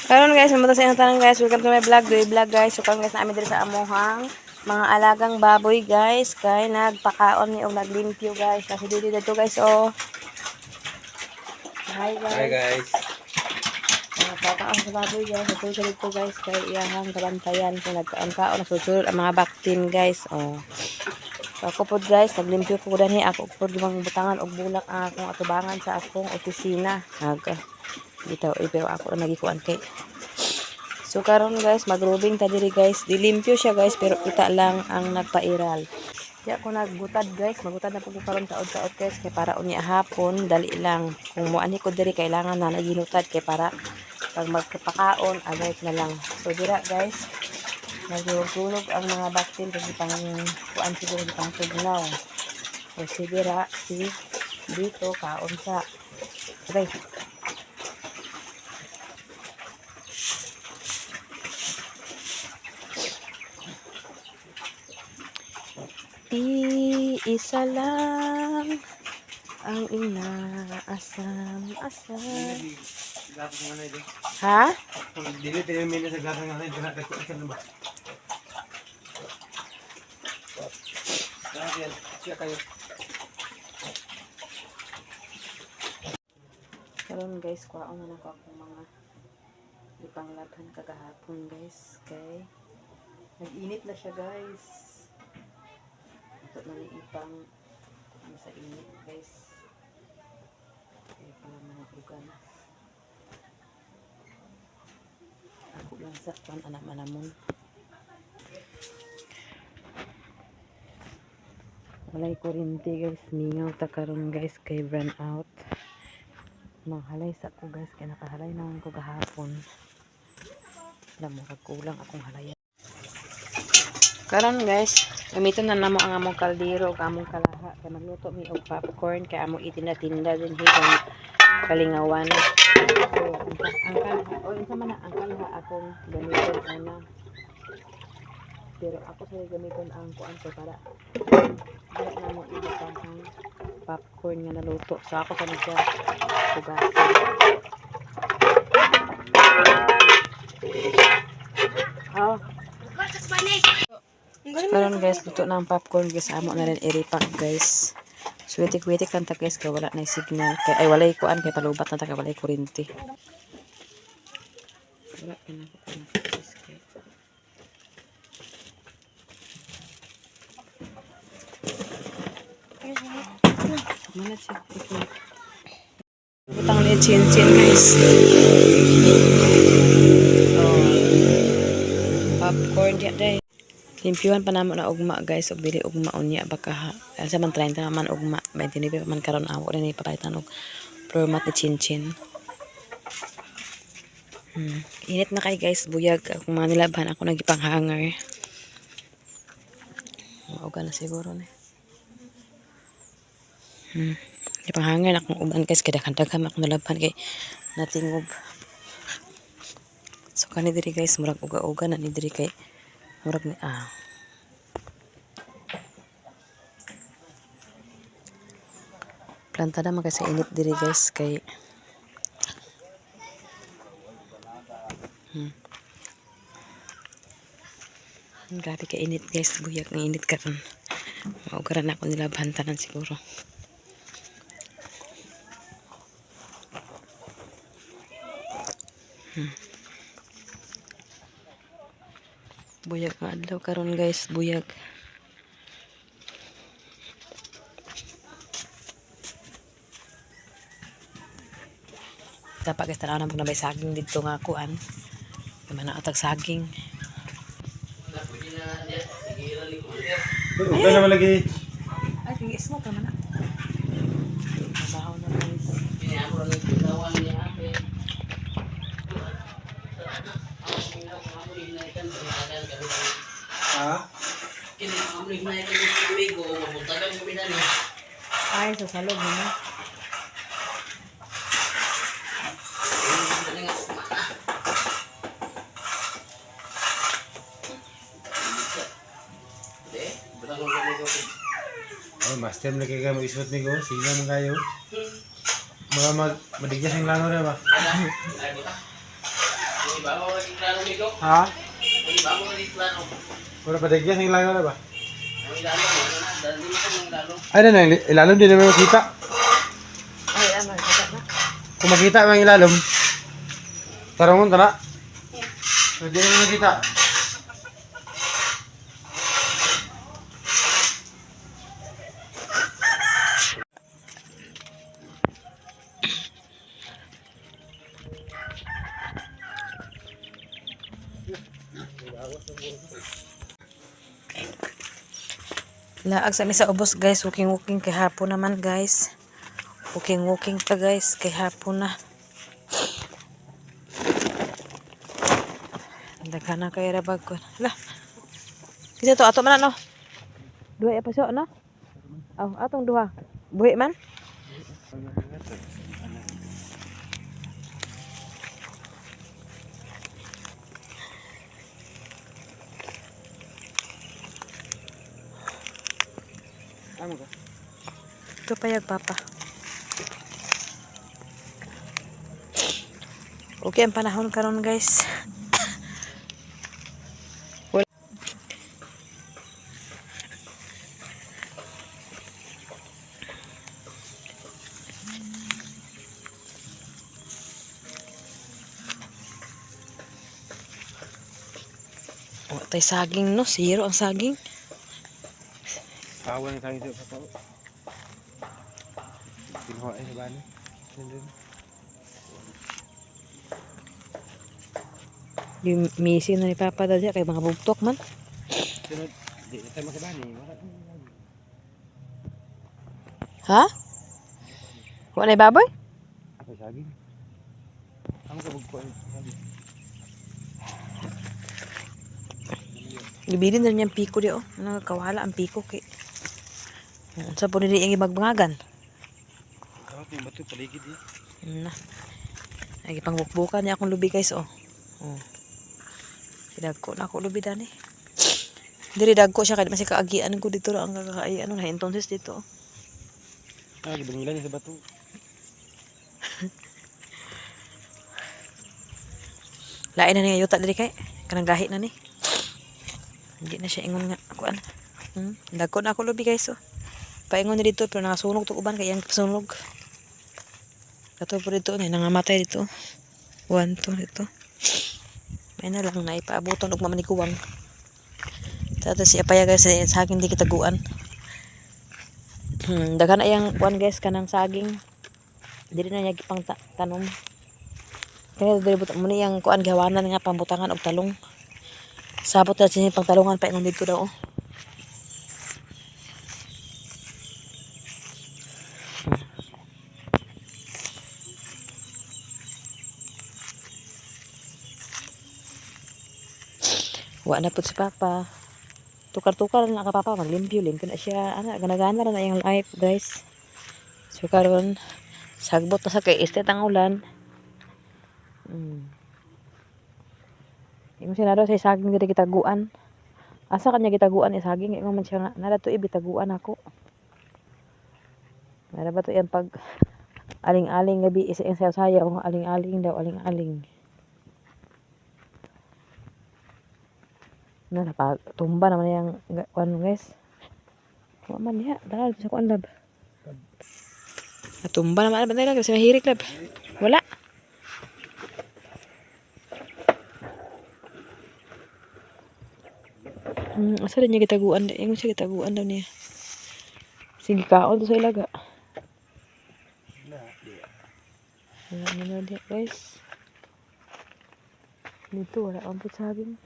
Karon guys, mamunta sa inyong tanan guys. Welcome to my vlog. Do vlog guys. So karon guys, naami diri sa amuhang mga alagang baboy guys. Kay nagpakaon ni og naglimpyo guys. Kasi dito guys oh. Hi guys. Hi guys. Nagpakaon sa baboy guys. Ito dito guys kay iyahang kabantayan kung nagkaon-kaon na susunod ang mga baktin guys. Oh. So ako po guys, naglimpyo ko dani ako po limang butangan og bulak ang akong atubangan sa akong opisina. Dito pero ako na nagikuan kay. So karon guys, magrubing ta diri guys. Dilimpyo siya guys pero kita lang ang nagpairal. Kaya ako nagbutad guys, magutad na po ko karon taod-taod guys kay para unya hapon dali lang. Kung moani ko diri kailangan na naginutad kay para pag magpakaon agad na lang. So dira guys, nagulog-gulog ang mga baktil kasi pang kuan siguro pang tugnaw. So si dira si dito kaon sa. Okay. Isa lang ang inaasam-asam. Ha? Dili tayo mili sa gapang nga ito na ba? Siya kayo. Karon guys, kuhaon na ako akong mga ipanglabhan kagahapon guys. Kay nag-init na siya guys. Ito na ni ipang sa init guys. Kaya pala mga ugan. Ako lang sakpan anak-manamon. Walay kuryente guys. Mingaw ta karon guys kay burn out. Manghalay sa ko guys kay nakahalay naman ko gahapon. Alam mo kulang akong halayan. Karon guys, gamiton na namo ang among kaldero ug among kalaha kay magluto mi og popcorn kay among itinda-tinda din higang kalingawan. So, ang kalaha o unsa man ang kalaha akong gamiton ana. Pero ako sa gamiton ang kuan ko para dili na mo ibutang ang popcorn nga naluto. So ako sa siya hugasan. Oh. Karon guys, luto na ang popcorn guys. Amo na rin i-repack guys. Sweetik-wetik lang ta guys kay wala na signal. Kay ay walay kuan kay palubat na ta kay walay kuryente. Wala ka na ko guys kay. Mana siya? Butang ni chin-chin guys. Oh. Popcorn dia day. Limpyuhan pa namo na ugma guys og dili ugma unya baka sa man 30 man ugma 29 man karon amo rin ipapalitan og floor mat ni chin-chin. Init na kay guys buyag akong mga nilabhan ako nagipang hanger. Mauga na siguro ni. Ipang hanger na akong uban guys kay daghan-daghan akong nilabhan kay natingob. So kani diri guys murag uga-uga na ni diri kay murag ni plantada man kasi init diri guys kay grabe ka init guys buyag ng init karon maugaran ako nilabhan tanan siguro. Buyag nga adlaw karon guys buyag. Dapat guys tanaw na po na may saging dito nga kuan. Naman atag saging. Uga naman lagi. Ay kay smoke naman na. Mabaho na guys. Ha? Ay sa salog mo. Oh, master mo lagi kayo mag-isot ni ko. Sige naman kayo. Mga madigyan ang langaw na ba? Ha? Wala pa dagyan ang ilalim na ba? Ay na, ilalim din naman makita. Ay, ano, kata na. Kung makita ang ilalim, tarungon ta na. Hindi naman makita. Laag sa sa ubos guys, walking kay hapon naman guys. Walking ta guys kay hapon na. Daghan na kay rabag ko. Hala. Kasi to ato man no. Duha pa so no? Aw, atong duha. Buhi man. Amo ka? Ito payag papa. Okay ang panahon karon guys. Wala tay saging no, zero ang saging. Kawan sa ito pa tao. Kinuha ay sa bani. Yung misi na ni papa dali kay mga bugtok man. Sunod, di tayo makabani. Ha? Wala na baboy? Apa saging? Amo ka bugkuan saging. Gibilin na niya ang piko di oh. Ano kawala ang piko kay. Sa po nili ang ibagbangagan. Kawat yung bato paligid eh. Na. Ay pangbukbukan niya akong lubi guys oh. Oh. Dagko na ako lubi dani. Diri dagko siya kay masih kaagian ko dito ang kakaay ano na entonces dito. Ah, gibangilan niya sa bato. Lain na niya yuta diri kay kanang gahi na ni. Hindi na siya ingon nga ako an. Dagko na ako lubi guys oh. Paingon ni dito pero nakasunog to uban kay ang sunog. Kato po dito ni nangamatay dito. 1 2 dito. May na lang na ipaabuton og mamanikuwang. Tapos siya paya guys sa akin di kitaguan. Daghan na yang kuan guys kanang saging. Dili na niya gipang tanom. Kaya dili buta mo ni yang kuan gawanan nga pambutangan og talong. Sabot na siya pang talungan pa ingon dito daw oh. Wa na pud si papa. Tukar-tukar na ka papa maglimpyo na siya ana gana-gana na yung life guys. So karon sagbot na sa kay estet ang ulan. Ingon siya na daw sa saging diri gitaguan. Asa kanya gitaguan saging ingon man siya nga nara to ibitaguan ako. Nara ba to yan pag aling-aling gabi isa yung sayaw aling-aling daw aling-aling. Na tumba naman yang kuan guys. Wa man diha dahil sa kuan lab. Tumba naman ba nila kasi mahirik lab. Wala. Asa rin niya gitaguan ingon siya gitaguan daw niya. Sige kaon to sa ilaga. Wala na diha guys. Dito wala ang saging.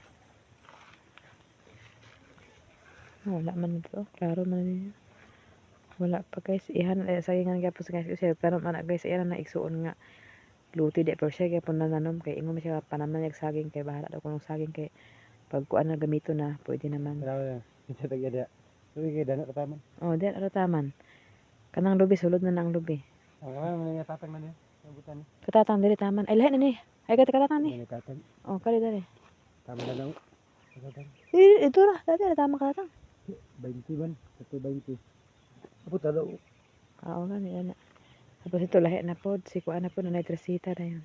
Wala man ito. Klaro man niya. Wala pa guys. Ihan sagingan gyapon guys kasi tanom ana guys iyan na igsuon nga luti di pero siya gyapon nananom kay ingon siya panaman niya saging kay bahala daw kuno saging kay pag kuan na gamito na pwede naman. Wala. Isa tagya dia. Lubi kay dana kataman. Oh, di ara taman. Kanang lubi sulod na nang lubi. Ang kamay man nga tatang na niya. Nabutan. Katatang diri taman. Ay lahi na ni. Ay katatang ni. Ni tatang. Oh, kali dali. Tama na daw. Tatang. Ito ra dati ara tama katatang. 20 ban, 120. Apo ta daw. Oo nga ni ana. Tapos ito lahi na pod si kuan na pod na tresita na yun.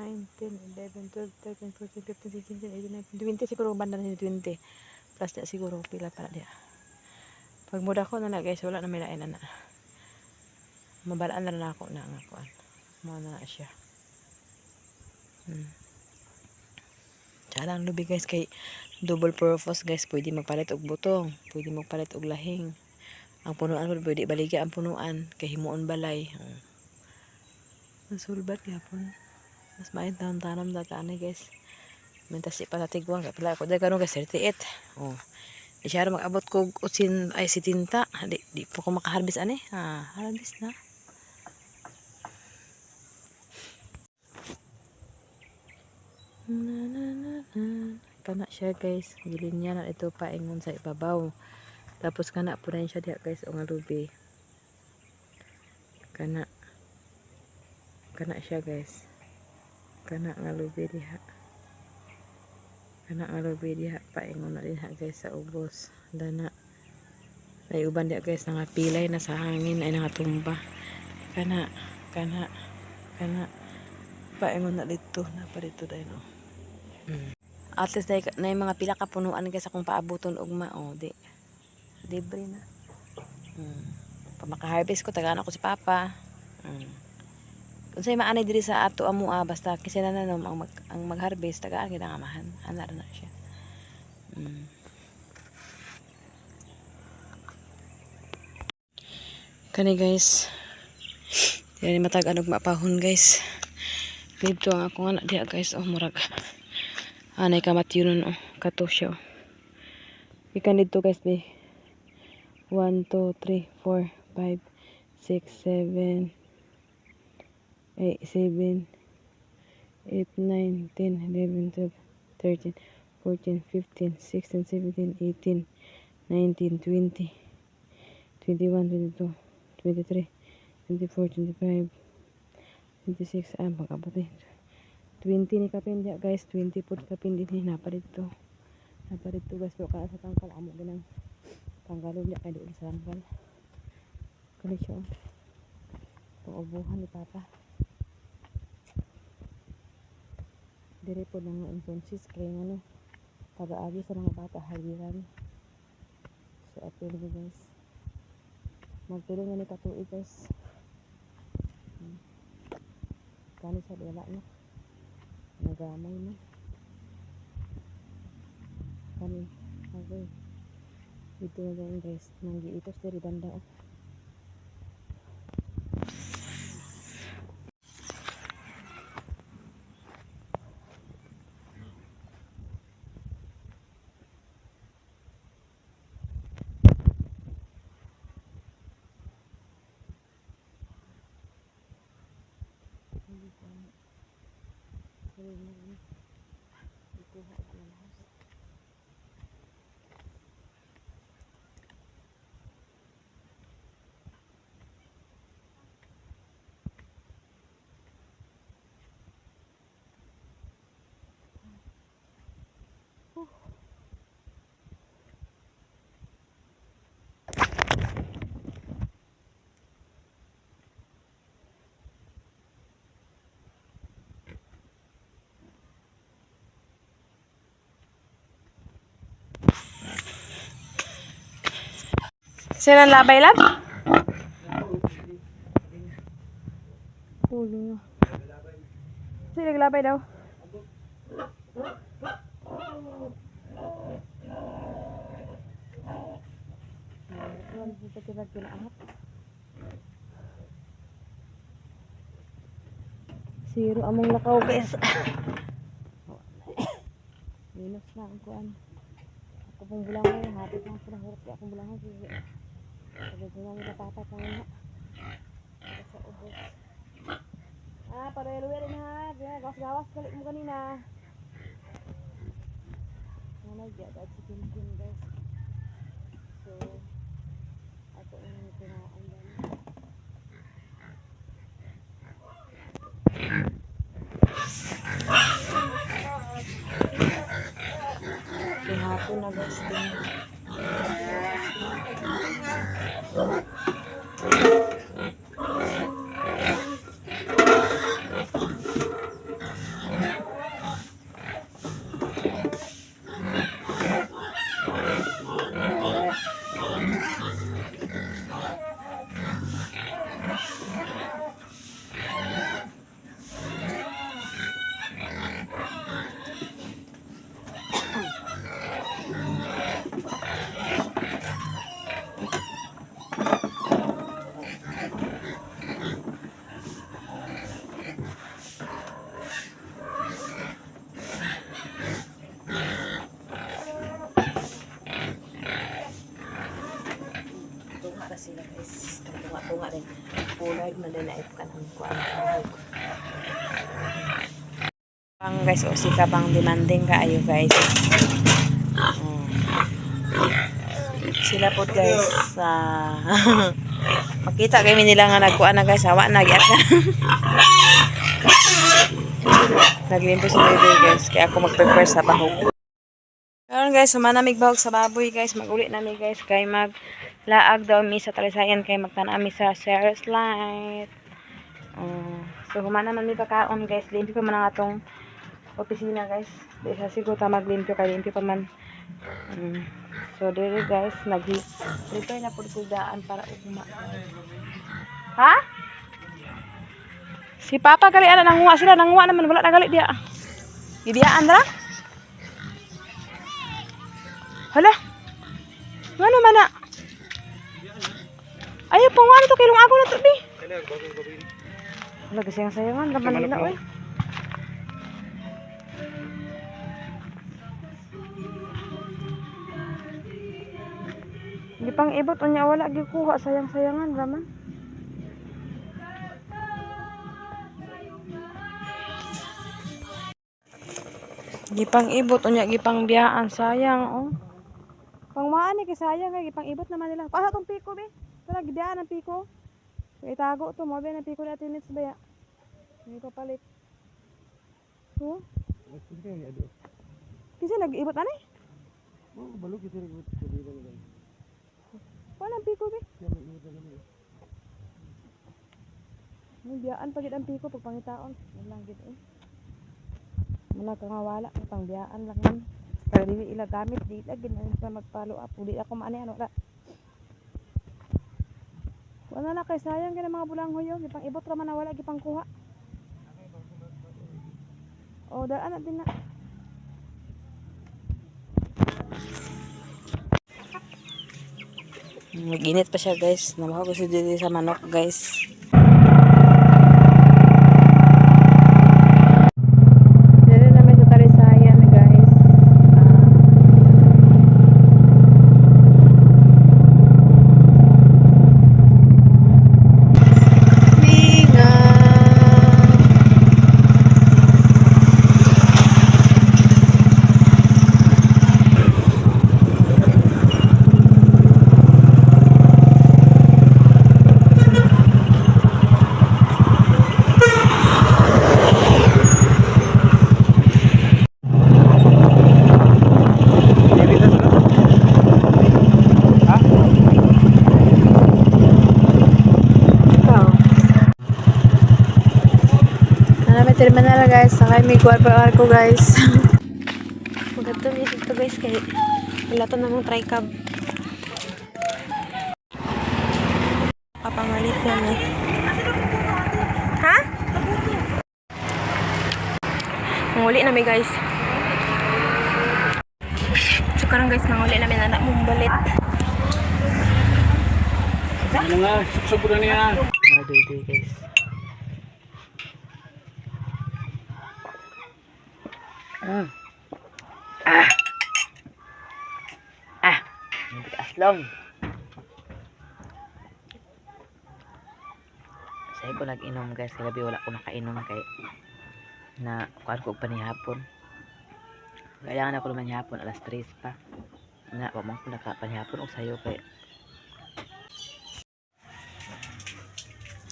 10, 11, 12, 13, 14, 15, 16, 17, 18, 19, 20 siguro banda na 20. Plus na siguro pila para dia. Pag muda ko na guys, wala na may lain na. Mabalaan na ako na nga kuan. Mo na siya. Tsaka lang lubi guys kay double purpose guys. Pwede magpalit og butong, pwede magpalit og lahing. Ang punuan pwede baligya ang punuan kay himuon balay. Nasulbat gyapon. Mas maayong tanam data ani guys. Mentasi pa sa tigwang kay pila ko dai karon guys 38. Oh. Di siya mag-abot ko usin ay si tinta. Di po ko makaharbis ani. Harbis na. Kana siya guys. Gilinya na ito paingon sa ibabaw. Tapos kana po rin siya diha guys o nga lubi. Kana siya guys. Kana nga lubi diha. Kana nga lubi diha paingon na diha guys sa ubos. Dana. Ay uban diha guys nga pilay na sa hangin ay nangatumba. Kana paingon na dito na pa dito dai no. At least na yung mga pila ka punuan guys akong paabuton ugma di libre na. Pa maka-harvest ko tagana ko si papa. Unsay maanay diri sa ato amo basta kinahanglan ang mag-harvest tagaan gid ang amahan. Ana ra na siya. Kani guys. Dili matag anog mapahon guys. Dito ang akong anak diha guys murag anay kamatyonon kato siya. Ikan dito guys be 1, 2, 3, 4, 5, 6, 7, 8, 7, 8, 9, 10, 11, 12, 13, 14, 15, 16, 17, 18, 19, 20, 21, 22, 23, 24, 25, 26, mag-abot 20 ni kapin diya guys, 20 po kapin din napa dito guys, pero kaa sa tangkal amo ginang tanggalon diya kay di sa tangkal Kondisyon. Paubuhan ni Papa. Dire po ng influences kay ano, pag-aagi sa mga bata haliran. So apil mo guys. Magtulong na ni katuig guys. Kani sa wala na. Nagamay na. Kani. Okay. Dito na yung guys. Nanggiitos diri banda. Sino ang labay lab? Ulo na. Sino naglabay daw? Zero among lakaw guys. Minus na ang kuan. Ako pong bulangoy, hapit na ako ng hurot kaya akong bulangoy. Sabi ko na nila papa pa nga. Sa ubos. Parelo-elo na. Gawas-gawas balik mo kanina. Nagyagad si Kim guys. So, ako na nang tinaan yan. Hapon na guys din. Sila guys, tunga-tunga rin. Pulag na din na ipukan ang kuwan. Pang guys, o sika pang demanding ka ayo guys. Sila po guys, makita kami nila nga nagkuan na guys, hawa na giat na. Naglimpo sa baby guys, kaya ako mag-prepare sa bahog. Karon guys, sumanamig bahog sa baboy guys, mag-uli nami guys, kay maglaag daw mi sa talisayan, kay magtanami sa Sarah's Light. So humana man mi pagkaon guys, limpyo pa man ang atong opisina guys. Di sa siguro ta maglimpyo kay limpyo pa man. So diri guys, nag-prepare na pud daan para ugma. Ha? Si Papa gali ana nanguha sila, nanguha naman wala na gali dia. Gidiyaan ra? Hala. Ngano man na? Ayo pong ano to kilong ako na to bi. Wala kasi ang sayangan laban nila oy. Gipang ibot unya wala gikuha sayang-sayangan raman. Gipang ibot unya gipang biyaan sayang oh. Pangmaan ni kay sayang kay gipang ibot naman nila. Pasa tong piko be. Tara gidaan ang piko. Itago to mo be na piko na tinits ba ya. Hindi pa palit. So? Kasi nag-ibot ani? Oh, balog ito nag-ibot. Wala ang piko be. biyaan pagid ang piko pag pangitaon. Lang gid eh. Muna ka nga wala pang biyaan lang man. Pero dili ila gamit di ila gid sa magpalo up. Di ako maani ano ra. Wala na kay sayang kay mga bulanghoy yo gipang ibot ra man na wala gipang kuha. Oh, daan na din na. Mag-init pa siya guys. Namahaw ko siya dito sa manok guys. Dito naman sa Talisayan guys. Terminal guys, sakay may kuwar ko guys. Magatong isip to guys kay wala to namang tricab. Papangalit yan eh. Ha? Manguli na may guys. So karang guys, manguli na may anak mong balit. Ano nga, suksok na niya. Day guys. Aslong. Say ko nag-inom guys, gabi wala ko nakainom kay na kuan ko pa ni hapon. Kailangan ako naman hapon alas 3 pa. Na wa man ko nakapanhapon og sayo kay.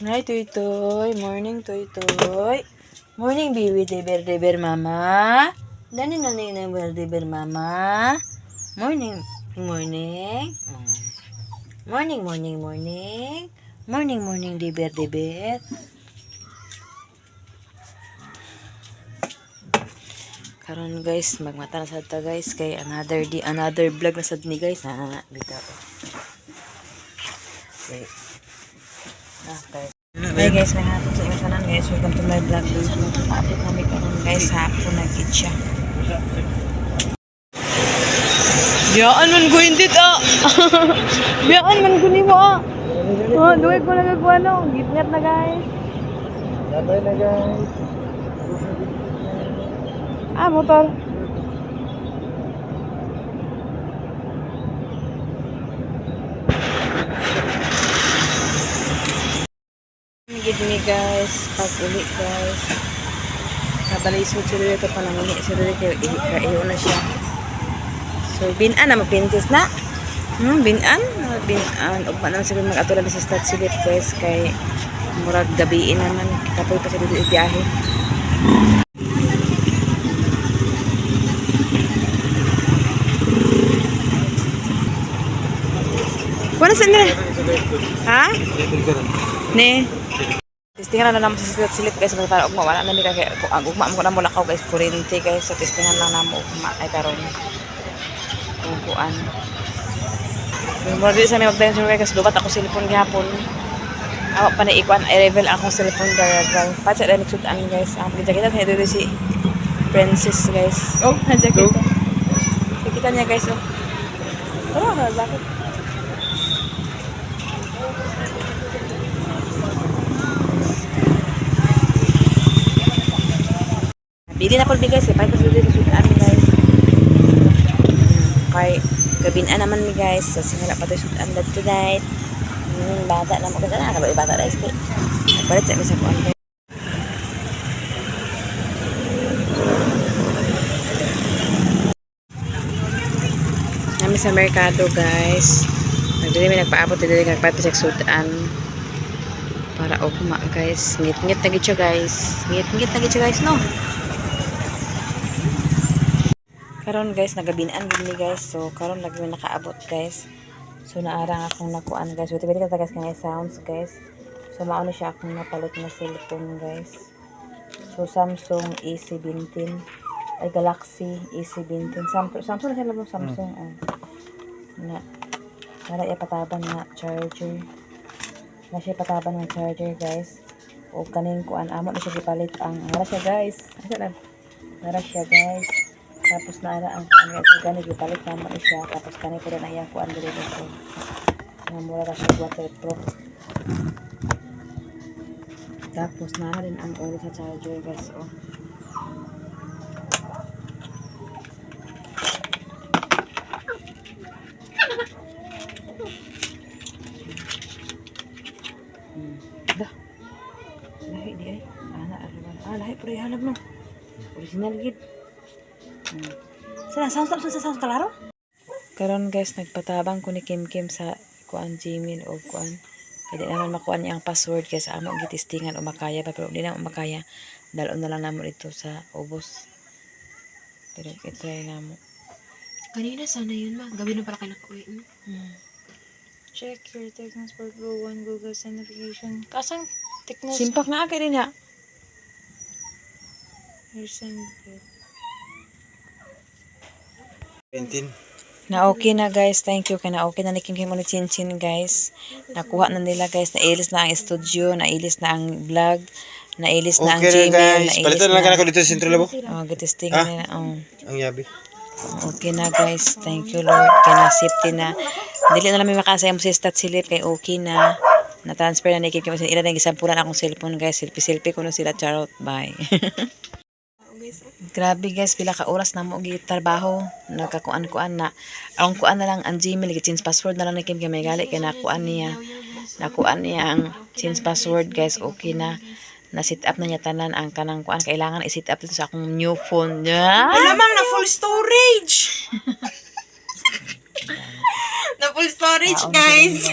Hi Toy, morning Toy. Morning baby, deber mama. Nani deber mama. Morning. Morning, deber. Karon guys, magmata na sa ta guys kay another vlog na sad ni guys. Dito. Okay. Okay. Hey guys, may hapon sa inyo kanan guys. Welcome to my vlog. Mag-update namin karon guys. Hapon nag-eat siya. Biyaan man ko hindi ta. Biyaan man ko ni mo. Duwag ko nagagawa no. Gitngat na guys. Sabay na guys. Motor. Give me guys. Pag-uli guys. Nabalisod sila dito pa nang uli. Sila dito kaiyo na siya. So, binan na magpintis na. Binan. Ugma naman sila mag-atulan sa start silip guys. Kay murag gabiin naman. Kapoy pa sila dito ibiyahe. Wala sa nila? Ha? Ne? Testingan na naman sa start silip guys. Para ugma. Wala namin kaya. Ugma mo na mula ka guys. Kurente guys. So, testingan lang naman ugma. Ay karon. Kuan. Mura dito sa may magdayon sa mga kasi dubat ako cellphone gihapon. Awak pa na ikuan i-reveal akong cellphone daragal. Patsa rin nagsudan guys. Ang pagkakita sa dito si Princess guys. Oh, nadjakit. Kita niya guys oh. Tara, nadjakit. Bili na po guys, patsa dito sa sudan guys. Kay gabinan naman mi guys. So sinala pa tayo sudan dad tonight. Bata na mo kasi na kabay bata guys. Balik sa mi sa kuan guys. Nami sa merkado guys. Nagdili mi nagpaabot dili nagpato sa sudan. Para ugma guys. Ngit-ngit na gid siya guys. Ngit-ngit na gid siya guys no. Karon guys, nagabinan gini guys. So karon lagi mi nakaabot guys. So naarang akong nakuan guys. Wait ka guys kay sounds guys. So mauna siya akong napalit na cellphone guys. So Samsung A17 ay Galaxy A17. Samsung na sila mo Samsung. Oh. Na para ipataban na charger. Na siya pataban ng charger guys. O kaning kuan amo na siya gipalit ang nara siya guys. Asa na? Nara siya guys. Tapos na ang gani gipalit na mo siya. Tapos kani ko rin ang iya kuan diri guys. Nga mura ra siya waterproof. Tapos na rin ang ulo sa charger guys. Oh. Dah. Lahi di ay. Lahi pero ihanap no. Original gid. Sa kalaro? Karon guys, nagpatabang ko ni Kim sa kuan Gmail o kuan. Kaya naman makuha niya ang password guys. Amo gitistingan o makaya pa pero di na makaya. Dalon na lang namo ito sa ubos. Pero i-try namo. Kanina sana yun ma. Gabi na pala kayo nakauwi mo. Check your Technos for Go 1 Google notification. Kasang Technos Simpak na agad din ha. send it. 19. Na okay na guys, thank you. Kaya na okay na ni Kim ulit Chinchin guys. Nakuha na nila guys, nailis na ang studio, nailis na ang vlog, nailis na ang Okay na Gmail, guys. Palitan na lang ako dito sa sentro labo. gitistingan nila. Ang yabi. Okay na guys, thank you Lord. Kaya na safety na. Dili na lang may makasaya mo si Stat Silip, kay okay na. Na-transfer na ni Kim ila na gisampulan akong cellphone guys. Selfie ko no sila charot. Bye. Grabe guys, pila ka oras na mo gitrabaho, nagkakuan-kuan na. Ang kuan na lang ang Gmail, change password na lang ni Kim kay may gali kay nakuan niya. Nakuan niya ang change password guys, okay na. Na-set up na niya tanan ang kanang kuan. Kailangan i-set up dito sa akong new phone. Alamang na full storage! na full storage guys!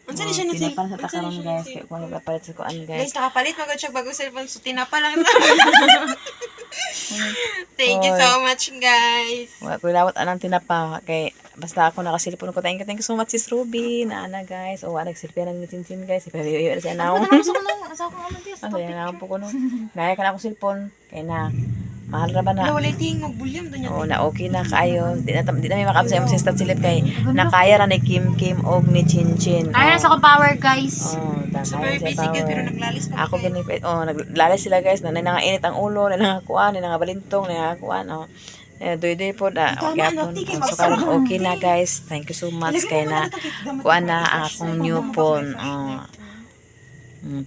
Unsa ni siya na Tinapan sa takaron guys, kaya kung nagpapalit sa kuan guys. Guys, nakapalit magod siya bago cellphone so tinapa lang sa. Thank you so much guys. Wala ko lawat anang tinapa kay basta ako nakasilipon ko. Thank you so much sis Ruby na ana guys. O nagsilpi na ni Tintin guys. Ipawiwi sa naw. Asa ko naman this? Ano yan na po ko no. Gaya ka na ako silpon kay na mahal ra ba na. Wala tingog bulyam do niya. Oo na okay na kaayo. Di na may makapsa sa imong sister silip kay nakaya ra ni Kim og ni Chinchin. Kaya na sa power guys. Oh, So very busy good pero naglalis ka. ako gani naglalis sila guys na nangangainit ang ulo, nangangakuan, nangangabalintong, nangangakuan oh. Doy-doy po na gyapon. So karon okay na guys. Thank you so much kay na kuan na ang akong new phone.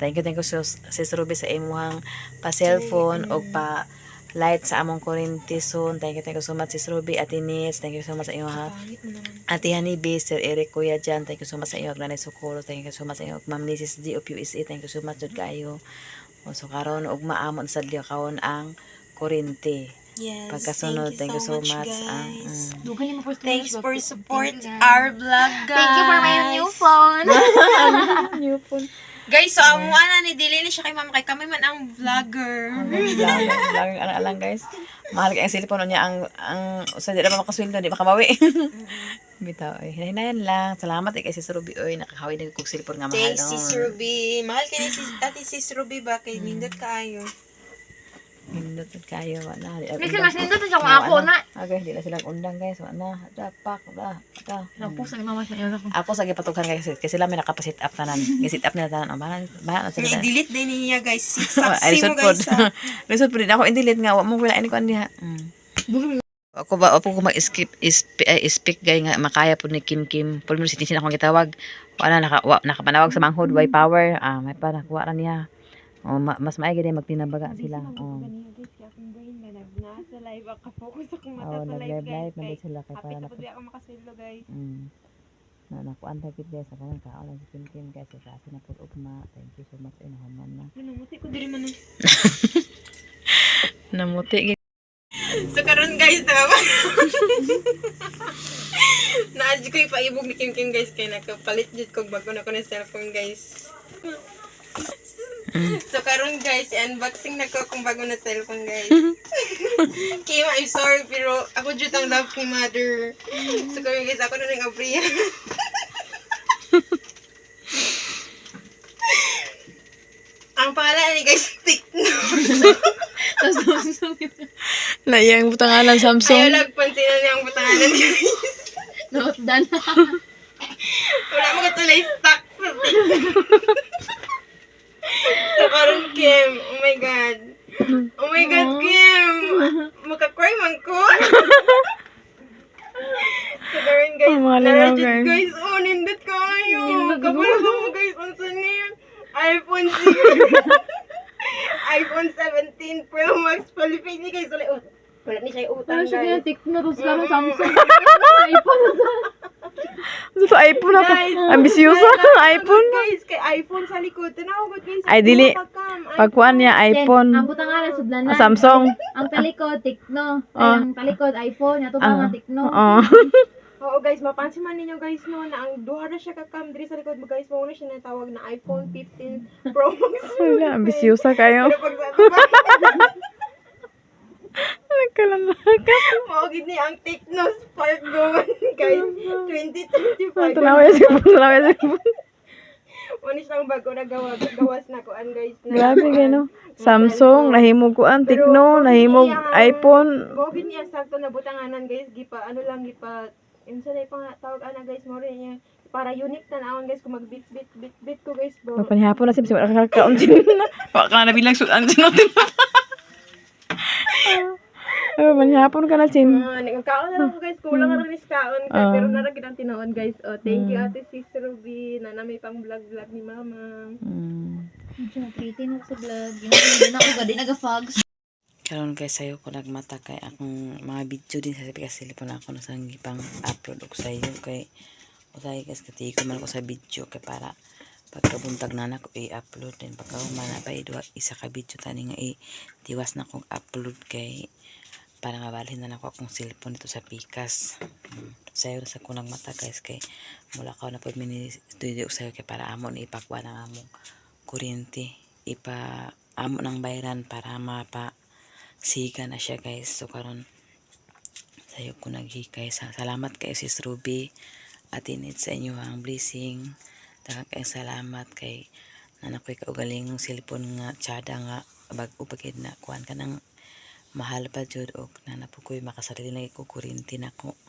Thank you sis Ruby sa imuhang pa cellphone o pa light sa among kuryente soon. Thank you so much sis Ruby, Ate Nitz. Thank you so much sa iyo ha. Ate Honeybee, Sir Eric Kuya dyan. Thank you so much sa iyo. Nanay Socorro. Thank you so much sa iyo. Ma'am Mrs. D of USA. Thank you so much jud kayo. So karon og maamon sa diyo kaon ang kuryente. Yes. Pagkasunod, thank you so much. guys. Thanks Thanks for support our vlog guys. Thank you for my new phone. New phone. Guys, so amo ana ni dili ni siya kay mama kay kami man ang vlogger. Laging alang guys. Mahal kay ang cellphone niya ang sa di na makasweldo, di makabawi. Bitaw ay hinayan lang. Salamat kay sis Ruby oy nakakawi na kog cellphone nga mahal. Thanks sis Ruby. Mahal kay ni sis Ate sis Ruby ba kay nindot kaayo. Hindot kayo wala. Kasi mas nindot siya kung ako na. Okay, di na sila undang guys. Wala. Dapak da. Napusa ni mama sa iyo ako. Ako sa gipatukan guys kasi sila may nakapasit up tanan. Gi-sit up nila tanan. Bahan na sila. Ni-delete din niya guys. Ay, Saksi mo lisod guys. po. Lisod po din ako in-delete nga. Wa mo wala ini ko diha. Ako ko mag-skip speak gay nga makaya po ni Kim. Pul mo si Tinsin akong gitawag. Wala nakapanawag sa manghod way power. May pa nakuha ra niya. Mas maigi din magtinabaga sila. Nasa live ako focus akong Nag-live na din sila kay para Happy ako makasilo guys. na nakuan ta gid guys ako nang kaon si Kim guys sa atin na pud ugma. Thank you so much inahaman na. Namuti ko diri man. Namuti gid. So karon guys, naadyo ko ipaibog ni Kim guys kay nakapalit jud kog bago na ko ng cellphone guys. So karon guys, unboxing na ko kung bago na cellphone guys. Kim, I'm sorry pero ako jud ang love kay mother. So karon guys, ako na nang abriya. Naiyang butanganan Ayaw Samsung. nagpansinan niya ang butanganan guys. Note dan. Wala mo katulay stock sa So, karon Kim, oh my God. Oh my God, Kim. Maka-cry man ko. So, karon guys, Oh, mga linaw, narajit guys. guys. Oh, nindot ka kayo. Kapal ba mo guys, unsa niya? iPhone 6. iPhone 17 Pro Max. Palipin ni guys. Wala ni siya utang guys. Tekno tos karon Samsung. Sa iPhone ako. Guys, Ambisyosa iPhone. Guys, kay iPhone sa likod. Tinawag guys. Ay, dili. Pagkuan niya iPhone. Ang butanganan sudlanan. Samsung. Ang talikod Tekno. Ah. Ang talikod iPhone, ato pa nga Tekno. Oo. Oo guys, mapansin man ninyo guys no na ang duha na siya ka-cam diri sa likod mo guys, mao na siya natawag na iPhone 15 Pro Max. Wala, ambisyosa kayo. Pero pag Nagkalalakas. mao gid ni ang Tecno Spark Go guys 2025. Tanawa yung sipon, tanawa yung sipon. Wala siyang bago na gawas na kuan guys na. Grabe kayo, no? Samsung, nahimog kuan, Tecno, nahimog iPhone. Mao gid niya sakto na butanganan guys, gipa ano lang gipa insa na pang tawag ana guys, mo rin niya para unique na naon guys kung mag bit ko guys bro. Panihapon na siya, makakaon din na. Baka na bilang sudan din natin. Panihapon ka na, Chin. Nagkaon na lang ko guys, kulang na rin is kaon ka, pero naragid ang tinoon guys. Oh, thank you Ate Sis Ruby na may pang vlog ni Mama. Pretty na sa vlog. Hindi na ako gadi naga-fogs. Karon kay sayo ko nagmata kay akong mga video din sa cellphone ako na sang gipang upload og sayo kay usay guys kati ko man ko sa video kay para pagkabuntag na nako i-upload din pagka humana pa isa ka video tani nga tiwas na kong upload kay para mabalhin na nako akong cellphone dito sa Pikas. Sayo sa ko nagmata guys kay mula ka na pud mini studio sayo kay para amo ni ipakwa na among kuryente ipa amo nang bayran para mapa siga na siya guys. So karon sayo ko naghikay salamat kay Sis Ruby at init sa inyo ang blessing. Daghang kay salamat kay nanakoy kaugaling cellphone nga tsada nga bag-o pagid na kuan ka nang mahal pa jud og nanapukoy makasarili na ko kuryente nako.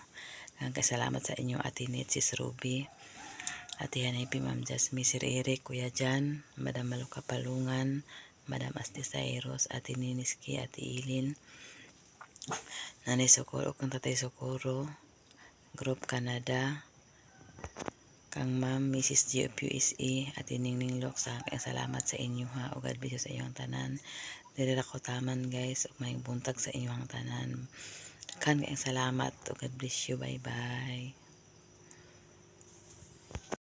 Daghang kay salamat sa inyo at init Sis Ruby. Ate Hanipi, Ma'am Jasmine, Sir Eric, Kuya Jan, Madam Maluka Palungan, Madam Asti Cyrus, Ate Niniski, Ate Ilin, Nanay Socorro, kang Tatay Socorro, Group Canada, kang Ma'am Mrs. GFUSE, Ate Ningning Lok, sa salamat sa inyo ha, o God bless you sa inyong tanan. Dili ra ko taman guys, ug may buntag sa inyong tanan. Kan kay salamat, o God bless you, bye bye.